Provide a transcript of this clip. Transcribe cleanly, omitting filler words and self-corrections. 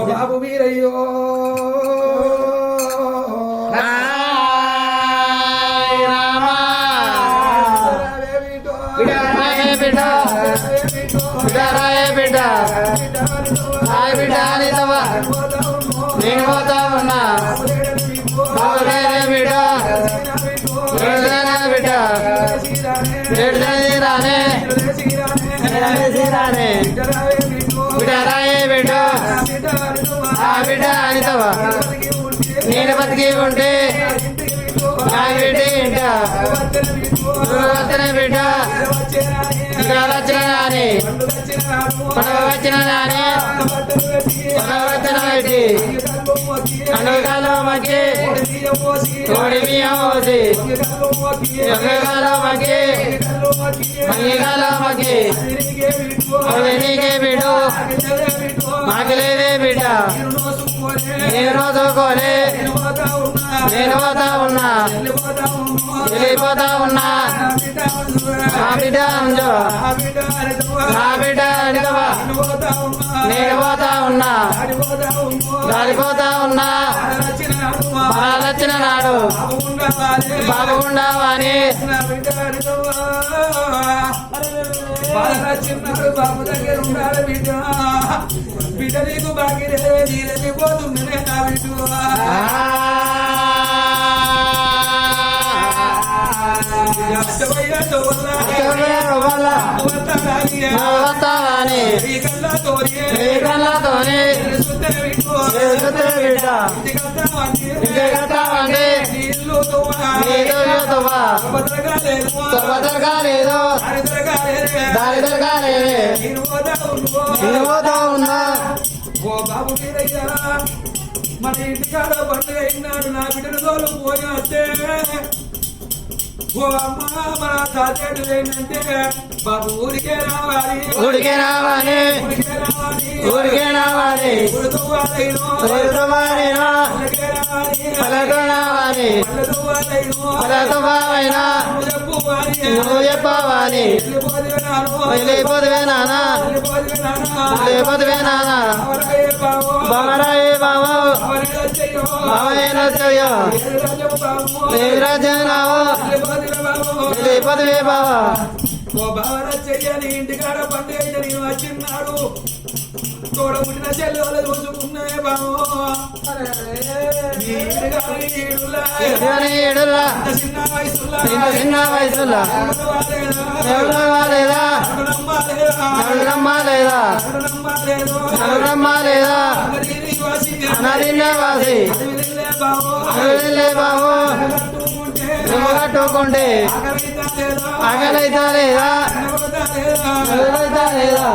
బాబు వీరయ్యో నేను పోతా ఉన్నా బిడ్డ బిడ్డ రానే బిడ్డ బిడ్డ ఆ బిడ్డ అనితవా నేను బతికి ఉంటే నా బిడ్డ ఇంట బిడ్డ ఇక్కడ వచ్చిన నాని పండుగ వచ్చిన నాని పండుగ వచ్చిన పెట్టి పండుగలో మగ్గి తోడి బియ్యం పోసి పండుగలో మగ్గి మంగిగాలో మగ్గి నీకే బిడ్డ మాకు లేదే బిడ్డ నేను రోజుకోలే నేను పోతా ఉన్నా వెళ్ళిపోతా ఉన్నా నా బిడ్డ నా బిడ్డ అనితవా నేను పోతా ఉన్నా గాలిపోతా ఉన్నా వచ్చిన నాడు బాబు ఉండవని బాబు దగ్గర ఉండాలి బిడ్డ బిడ్డ నీకు బాగా నీరెళ్ళిపోతుందనే నా బిడ్డ లేదు దారి దొరకాలేదు పోతా ఉన్నా ఓ బాబు మీరయ్యా మన ఇంటికాడ పండుగ అయినాడు నా బిడ్డను తోలు పోయి వస్తే ఓ అమ్మ మన తాతేడు ఏంటంటే బాబు ఊరికే రావాలి ఊరికే రావాలి ఊరికే రావాలి పలకు రావాలి పలకు బావైనా నువ్వు చెప్పవాలి వెళ్ళిపోతువే నాన్న వెళ్ళిపోతువే నాన్న బావరాయే బాబు బావైనా చెయ్యో ఏ రాజావు వెళ్ళిపోతువే బావా ఓ బావన చెయ్యని ఇంటికాడ పండుగ అయితే నేను వచ్చిన్నాడు తోడ పుట్టిన చెల్లెలు చూసుకున్నాయి బాబు చిన్న వయసులా లేదా నమ్మలేదా నమ్మలేదా అనాదివాసి బాబు నువ్వు కట్టుకుంటే ఆకలైతా లేదా లేదా